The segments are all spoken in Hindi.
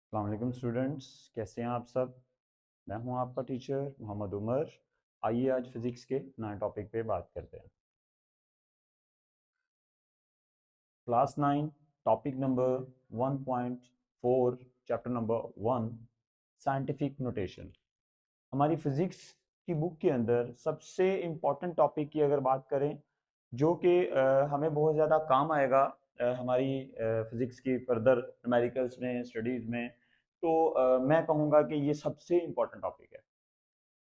अस्सलाम वालेकुम स्टूडेंट्स, कैसे हैं आप सब। मैं हूं आपका टीचर मोहम्मद उमर। आइए आज फिज़िक्स के नए टॉपिक पे बात करते हैं। Class 9 topic number 1.4 chapter number 1 scientific notation. हमारी फिज़िक्स की बुक के अंदर सबसे इम्पॉर्टेंट टॉपिक की अगर बात करें जो कि हमें बहुत ज़्यादा काम आएगा हमारी फिज़िक्स की फर्दर न्यूमेरिकल्स में स्टडीज़ में, तो मैं कहूँगा कि ये सबसे इम्पॉर्टेंट टॉपिक है।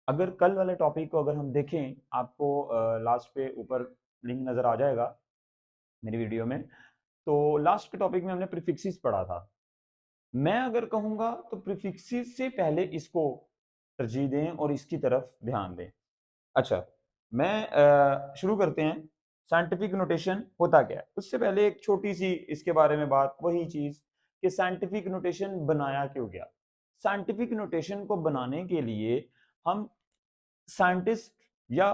अगर कल वाले टॉपिक को अगर हम देखें, आपको लास्ट पे ऊपर लिंक नज़र आ जाएगा मेरी वीडियो में। तो लास्ट के टॉपिक में हमने प्रीफिक्सेस पढ़ा था। मैं अगर कहूँगा तो प्रीफिक्सेस से पहले इसको तरजीह दें और इसकी तरफ ध्यान दें। अच्छा, मैं शुरू करते हैं। साइंटिफिक नोटेशन होता क्या है, उससे पहले एक छोटी सी इसके बारे में बात, वही चीज़ कि साइंटिफिक नोटेशन बनाया क्यों गया। साइंटिफिक नोटेशन को बनाने के लिए हम साइंटिस्ट या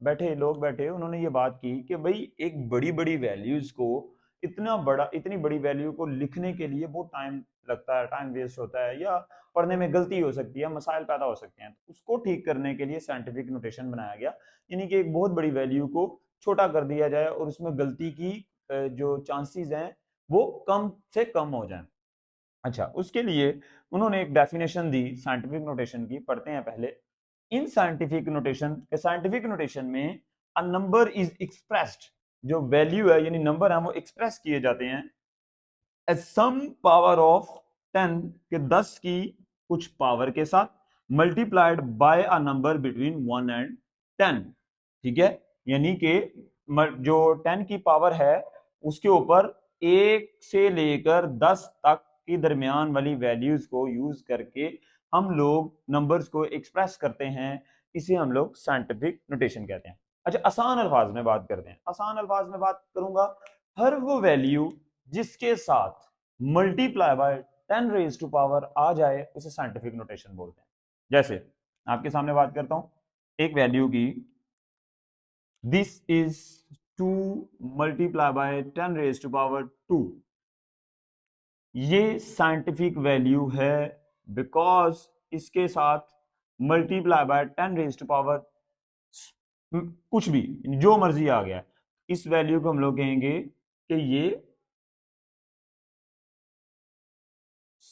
बैठे उन्होंने ये बात की कि भाई एक बड़ी बड़ी वैल्यूज को, इतनी बड़ी वैल्यू को लिखने के लिए बहुत टाइम लगता है, टाइम वेस्ट होता है, या पढ़ने में गलती हो सकती है, मसाइल पैदा हो सकते हैं। तो उसको ठीक करने के लिए साइंटिफिक नोटेशन बनाया गया, यानी कि एक बहुत बड़ी वैल्यू को छोटा कर दिया जाए और उसमें गलती की जो चांसेस हैं वो कम से कम हो जाए। अच्छा, उसके लिए उन्होंने एक डेफिनेशन दी साइंटिफिक नोटेशन की, पढ़ते हैं पहले। इन साइंटिफिक नोटेशन में अ नंबर इज एक्सप्रेस्ड, जो वैल्यू है यानी नंबर है वो एक्सप्रेस किए जाते हैं एज सम पावर ऑफ 10, के 10 की कुछ पावर के साथ, multiplied by a number between 1 and 10। ठीक है, यानी कि जो 10 की पावर है उसके ऊपर 1 से लेकर 10 तक की दरमियान वाली वैल्यूज को यूज करके हम लोग नंबर्स को एक्सप्रेस करते हैं। इसे हम लोग साइंटिफिक नोटेशन कहते हैं। अच्छा, आसान अल्फाज में बात करते हैं। आसान अल्फाज में बात करूंगा, हर वो वैल्यू जिसके साथ multiply by 10 raise to power आ जाए उसे साइंटिफिक नोटेशन बोलते हैं। जैसे आपके सामने बात करता हूं एक वैल्यू की, this is 2 multiply by 10 raise to power 2। ये साइंटिफिक वैल्यू है बिकॉज इसके साथ multiply by 10 raise to power कुछ भी, जो मर्जी आ गया, इस वैल्यू को हम लोग कहेंगे कि ये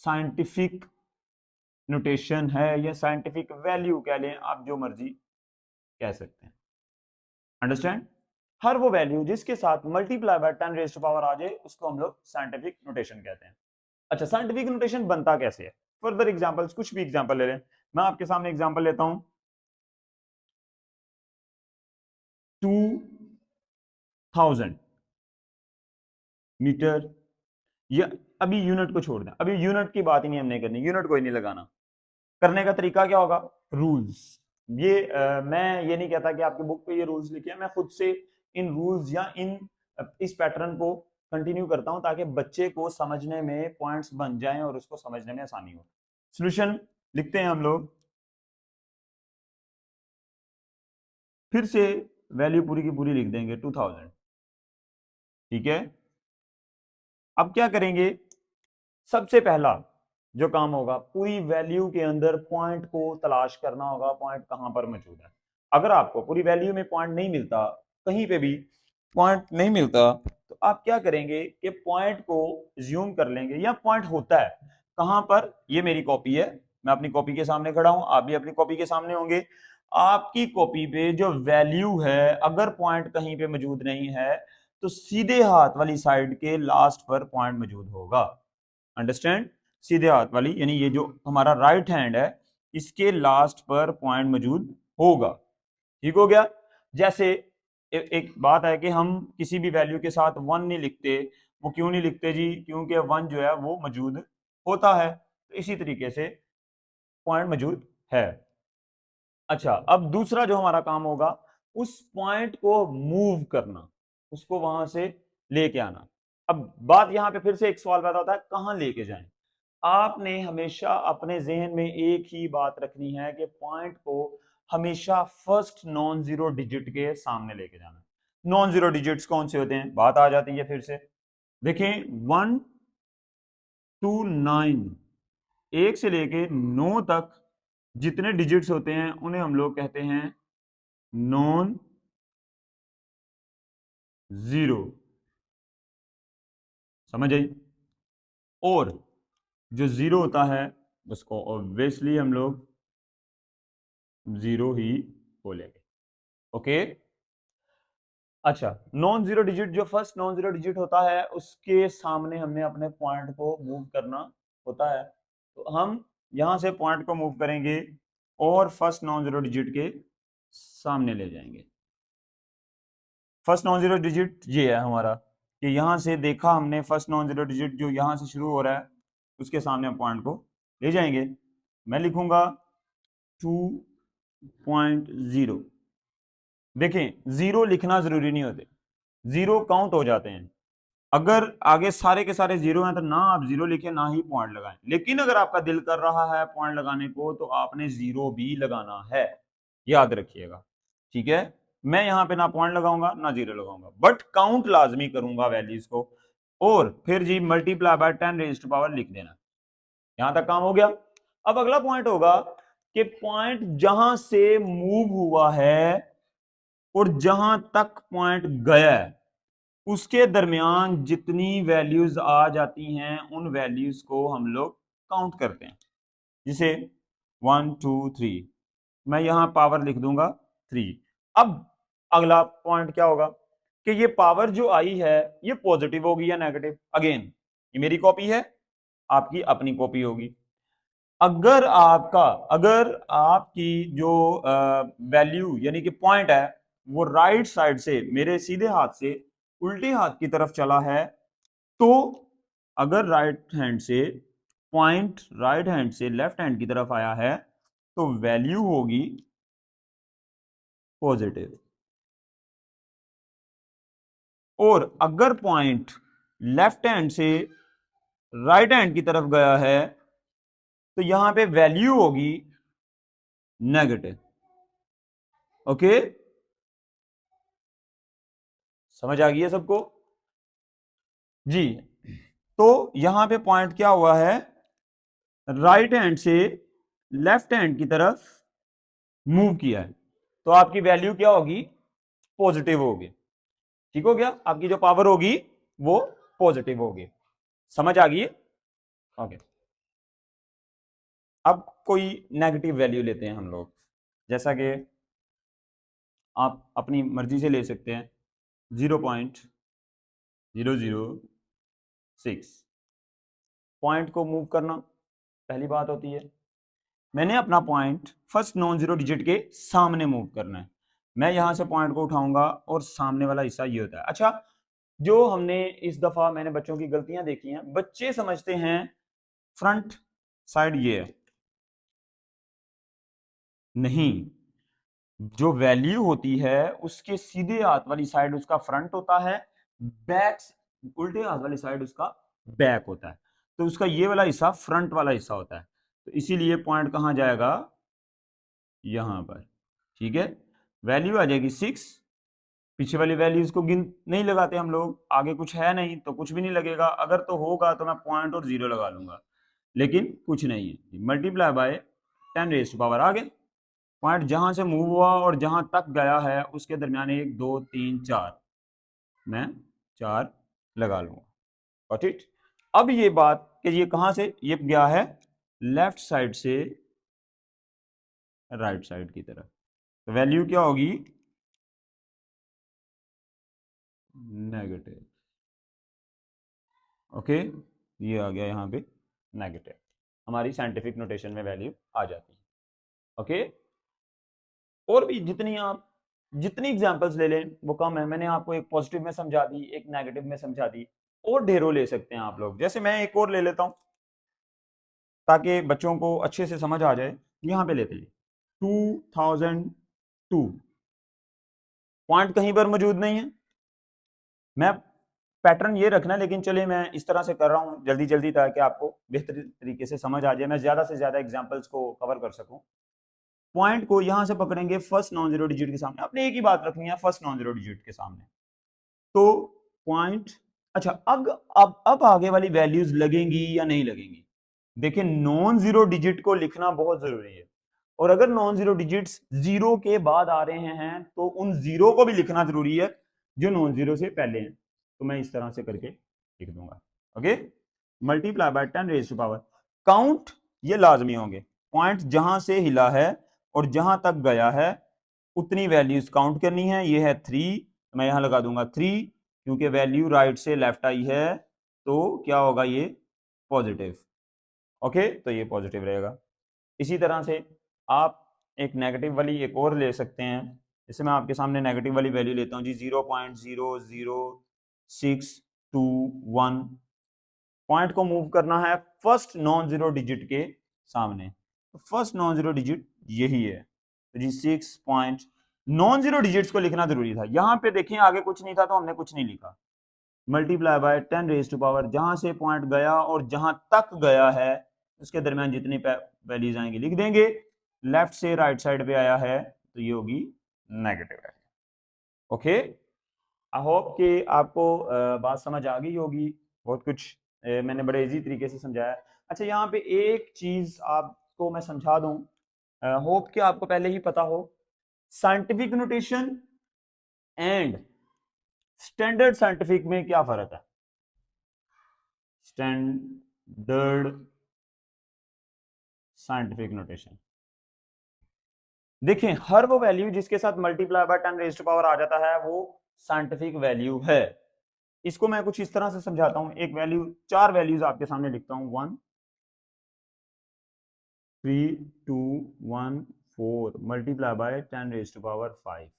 साइंटिफिक नोटेशन है या साइंटिफिक वैल्यू कह लें आप, जो मर्जी कह सकते हैं। अंडरस्टैंड? हर वो वैल्यू जिसके साथ multiply by 10 raise to power आ जाए उसको हम लोग साइंटिफिक नोटेशन कहते हैं। अच्छा, साइंटिफिक नोटेशन बनता कैसे है? फर्दर एग्जांपल्स, कुछ भी एग्जांपल ले लें। मैं आपके सामने एग्जांपल लेता हूं, 2000 मीटर, या अभी यूनिट को छोड़ दें, अभी यूनिट की बात ही नहीं हमने करनी, यूनिट कोई नहीं लगाना। करने का तरीका क्या होगा? रूल्स। ये मैं ये नहीं कहता कि आपकी बुक पे ये रूल्स लिखे हैं, मैं खुद से इन रूल्स या इस पैटर्न को कंटिन्यू करता हूं ताकि बच्चे को समझने में पॉइंट्स बन जाएं और उसको समझने में आसानी हो। सॉल्यूशन लिखते हैं हम लोग, फिर से वैल्यू पूरी की पूरी लिख देंगे 2000। ठीक है, अब क्या करेंगे? सबसे पहला जो काम होगा, पूरी वैल्यू के अंदर पॉइंट को तलाश करना होगा, पॉइंट कहां पर मौजूद है। अगर आपको पूरी वैल्यू में पॉइंट नहीं मिलता, कहीं पे भी पॉइंट नहीं मिलता, तो आप क्या करेंगे कि पॉइंट को ज्यूम कर लेंगे, या पॉइंट होता है कहां पर। ये मेरी कॉपी है, मैं अपनी कॉपी के सामने खड़ा हूं, आप भी अपनी कॉपी के सामने होंगे। आपकी कॉपी पे जो वैल्यू है, अगर पॉइंट कहीं पे मौजूद नहीं है तो सीधे हाथ वाली साइड के लास्ट पर पॉइंट मौजूद होगा। अंडरस्टैंड? सीधे हाथ वाली यानी ये जो हमारा राइट हैंड है, इसके लास्ट पर पॉइंट मौजूद होगा। ठीक हो गया? जैसे एक बात है कि हम किसी भी वैल्यू के साथ 1 नहीं लिखते। वो क्यों नहीं लिखते जी? क्योंकि 1 जो है वो मौजूद होता है। तो इसी तरीके से पॉइंट मौजूद है। अच्छा, अब दूसरा जो हमारा काम होगा, उस पॉइंट को मूव करना, उसको वहां से लेके आना। अब बात यहां पे फिर से एक सवाल पैदा होता है, कहां लेके जाएं? आपने हमेशा अपने जहन में एक ही बात रखनी है कि पॉइंट को हमेशा फर्स्ट नॉन जीरो डिजिट के सामने लेके जाना। नॉन जीरो डिजिट्स कौन से होते हैं? बात आ जाती है फिर से, देखें 1 to 9 1 से लेके 9 तक जितने डिजिट्स होते हैं उन्हें हम लोग कहते हैं नॉन जीरो। समझ आई? और जो जीरो होता है उसको ऑब्वियसली हम लोग जीरो ही बोलेंगे। ओके। अच्छा, नॉन जीरो डिजिट, जो फर्स्ट नॉन जीरो डिजिट होता है उसके सामने हमने अपने पॉइंट को मूव करना होता है। तो हम यहां से पॉइंट को मूव करेंगे और फर्स्ट नॉन जीरो डिजिट के सामने ले जाएंगे। फर्स्ट नॉन जीरो डिजिट ये है हमारा कि यहां से देखा हमने फर्स्ट नॉन जीरो डिजिट जो यहां से शुरू हो रहा है उसके सामने हम पॉइंट को ले जाएंगे। मैं लिखूंगा 2.0। देखें, जीरो लिखना जरूरी नहीं होते, जीरो काउंट हो जाते हैं। अगर आगे सारे के सारे जीरो हैं तो ना आप जीरो लिखें ना ही पॉइंट लगाएं, लेकिन अगर आपका दिल कर रहा है पॉइंट लगाने को तो आपने जीरो भी लगाना है, याद रखिएगा। ठीक है, मैं यहां पे ना पॉइंट लगाऊंगा ना जीरो लगाऊंगा, बट काउंट लाजमी करूंगा वैल्यूज को। और फिर जी multiply by 10 raise to power लिख देना। यहां तक काम हो गया। अब अगला पॉइंट होगा कि पॉइंट जहां से मूव हुआ है और जहां तक पॉइंट गया है उसके दरमियान जितनी वैल्यूज आ जाती हैं उन वैल्यूज को हम लोग काउंट करते हैं। जिसे 1 2 3, मैं यहां पावर लिख दूंगा 3। अब अगला पॉइंट क्या होगा कि ये पावर जो आई है ये पॉजिटिव होगी या नेगेटिव। अगेन ये मेरी कॉपी है, आपकी अपनी कॉपी होगी। अगर आपकी जो वैल्यू यानी कि पॉइंट है वो राइट साइड से मेरे सीधे हाथ से उल्टे हाथ की तरफ चला है, तो अगर राइट हैंड से पॉइंट राइट हैंड से लेफ्ट हैंड की तरफ आया है तो वैल्यू होगी पॉजिटिव। और अगर पॉइंट लेफ्ट हैंड से राइट हैंड की तरफ गया है तो यहां पे वैल्यू होगी नेगेटिव। ओके, समझ आ गई है सबको जी? तो यहां पे पॉइंट क्या हुआ है, राइट हैंड से लेफ्ट हैंड की तरफ मूव किया है, तो आपकी वैल्यू क्या होगी, पॉजिटिव होगी। ठीक हो गया, आपकी जो पावर होगी वो पॉजिटिव होगी। समझ आ गई? ओके। अब कोई नेगेटिव वैल्यू लेते हैं हम लोग, जैसा कि आप अपनी मर्जी से ले सकते हैं 0.006। पॉइंट को मूव करना पहली बात होती है। मैंने अपना point first non zero digit के सामने मूव करना है। मैं यहां से पॉइंट को उठाऊंगा और सामने वाला हिस्सा ये होता है। अच्छा, जो हमने इस दफा मैंने बच्चों की गलतियां देखी हैं, बच्चे समझते हैं फ्रंट साइड ये है, नहीं। जो वैल्यू होती है उसके सीधे हाथ वाली साइड उसका फ्रंट होता है, बैक उल्टे हाथ वाली साइड उसका बैक होता है। तो उसका ये वाला हिस्सा फ्रंट वाला हिस्सा होता है, तो इसीलिए पॉइंट कहां जाएगा, यहां पर। ठीक है, वैल्यू आ जाएगी 6। पीछे वाली वैल्यूज को गिन नहीं लगाते हम लोग, आगे कुछ है नहीं तो कुछ भी नहीं लगेगा, अगर तो होगा तो मैं पॉइंट और जीरो लगा लूंगा, लेकिन कुछ नहीं है। Multiply by 10 raise to power, आगे पॉइंट जहां से मूव हुआ और जहां तक गया है उसके दरमियान 1 2 3 4, मैं 4 लगा लूंगा। Got it? अब ये बात कि ये कहां से ये गया है, लेफ्ट साइड से राइट साइड की तरफ, तो वैल्यू क्या होगी, नेगेटिव। ओके, ये आ गया यहाँ पे नेगेटिव, हमारी साइंटिफिक नोटेशन में वैल्यू आ जाती है। ओके, और भी जितनी एग्जांपल्स ले लें वो कम है। मैंने आपको एक पॉजिटिव में समझा दी, एक नेगेटिव में समझा दी, और ढेरों ले सकते हैं आप लोग। जैसे मैं एक और ले लेता हूं ताकि बच्चों को अच्छे से समझ आ जाए। यहां पे लेते हैं 2002, पॉइंट कहीं पर मौजूद नहीं है। मैं पैटर्न ये रखना, लेकिन चलिए मैं इस तरह से कर रहा हूं जल्दी जल्दी ताकि आपको बेहतर तरीके से समझ आ जाए, मैं ज्यादा से ज्यादा एग्जांपल्स को कवर कर सकूं। पॉइंट को यहां से पकड़ेंगे फर्स्ट नॉन जीरो डिजिट के सामने, आपने एक ही बात रखनी है, फर्स्ट नॉन जीरो डिजिट के सामने। तो पॉइंट, अच्छा अब आगे वाली वैल्यूज लगेंगी या नहीं लगेंगी, देखिए नॉन जीरो डिजिट को लिखना बहुत जरूरी है, और अगर नॉन जीरो डिजिट्स जीरो के बाद आ रहे हैं तो उन जीरो को भी लिखना जरूरी है जो नॉन जीरो से पहले हैं। तो मैं इस तरह से करके लिख दूंगा। Okay, multiply by 10 raise to power, count ये लाजमी होंगे, पॉइंट जहां से हिला है और जहां तक गया है उतनी वैल्यूज काउंट करनी है। ये है 3, मैं यहां लगा दूंगा 3, क्योंकि वैल्यू राइट से लेफ्ट आई है तो क्या होगा, ये पॉजिटिव। ओके, तो ये पॉजिटिव रहेगा। इसी तरह से आप एक नेगेटिव वाली एक और ले सकते हैं। जैसे मैं आपके सामने नेगेटिव वाली वैल्यू लेता हूँ जी, 0.00621। पॉइंट को मूव करना है फर्स्ट नॉन जीरो डिजिट के सामने, तो फर्स्ट नॉन जीरो डिजिट यही है। तो जी 6 पॉइंट, नॉन जीरो डिजिट्स को लिखना जरूरी था। यहां पे देखिए आगे कुछ नहीं था तो हमने कुछ नहीं लिखा। Multiply by 10 raise to power, जहां से पॉइंट गया और जहां तक गया है उसके दरमियान जितनी वैल्यूज आएंगी लिख देंगे। लेफ्ट से राइट साइड पे आया है तो ये होगी नेगेटिव है। ओके, आई होप कि आपको बात समझ आ गई होगी। बहुत कुछ मैंने बड़े इजी तरीके से समझाया। अच्छा, यहाँ पे एक चीज आपको मैं समझा दूं, होप कि आपको पहले ही पता हो, scientific notation and standard scientific में क्या फर्क है। स्टैंडर्ड साइंटिफिक नोटेशन, देखें हर वो वैल्यू जिसके साथ multiply by 10 raise to power आ जाता है वो साइंटिफिक वैल्यू है। इसको मैं कुछ इस तरह से समझाता हूं। एक वैल्यू, 4 वैल्यूज आपके सामने लिखता हूं, 1 3 2 1 4 multiply by 10 raise to power 5,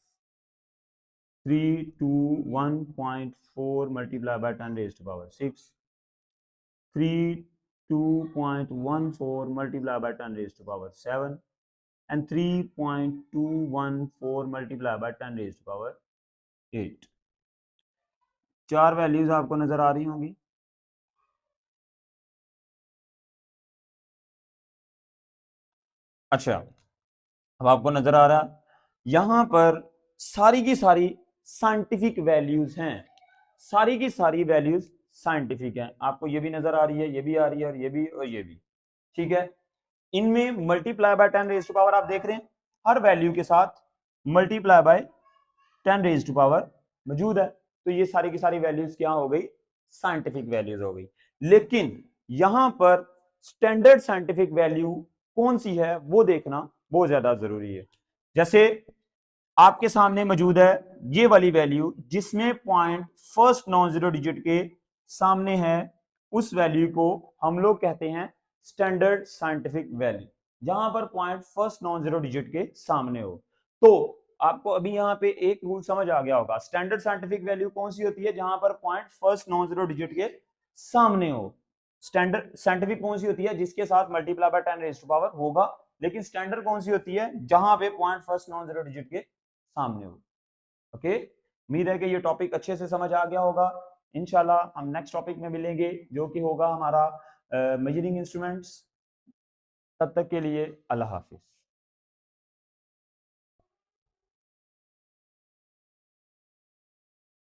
3 2 1.4 multiply by 10 raise to power 6, 3 2.14 multiplied by 10 raised to power 7 and 3.214 multiplied by 10 raised to power 8। 4 values आपको नजर आ रही होंगी। अच्छा, अब आपको नजर आ रहा, यहां पर सारी की सारी साइंटिफिक वैल्यूज हैं, सारी की सारी वैल्यूज साइंटिफिक हैं। आपको ये भी नजर आ रही है, ये भी आ रही है, और ये भी, और ये भी, ठीक है। इनमें multiply by 10 raise to power आप देख रहे हैं, हर वैल्यू के साथ multiply by 10 raise to power मौजूद है। तो ये सारी की सारी वैल्यूज क्या हो गई, साइंटिफिक वैल्यूज हो गई। लेकिन यहां पर स्टैंडर्ड साइंटिफिक वैल्यू कौन सी है वो देखना बहुत ज्यादा जरूरी है। जैसे आपके सामने मौजूद है ये वाली वैल्यू जिसमें point first non zero digit के सामने है, उस वैल्यू को हम लोग कहते हैं स्टैंडर्ड साइंटिफिक वैल्यू, जहां पर point first non zero digit के सामने हो। तो आपको अभी यहाँ पे एक रूल समझ आ गया होगा, स्टैंडर्ड साइंटिफिक वैल्यू कौन सी होती है, जहां पर point first non zero digit के सामने हो। स्टैंडर्ड साइंटिफिक कौन सी होती है, जिसके साथ multiply by 10 raise to power होगा। लेकिन स्टैंडर्ड कौन सी होती है, जहां पे point first non zero digit के सामने हो। ओके, उम्मीद है कि ये टॉपिक अच्छे से समझ आ गया होगा। इंशाल्लाह हम नेक्स्ट टॉपिक में मिलेंगे जो कि होगा हमारा मेजरिंग इंस्ट्रूमेंट्स। तब तक के लिए अल्लाह हाफिज।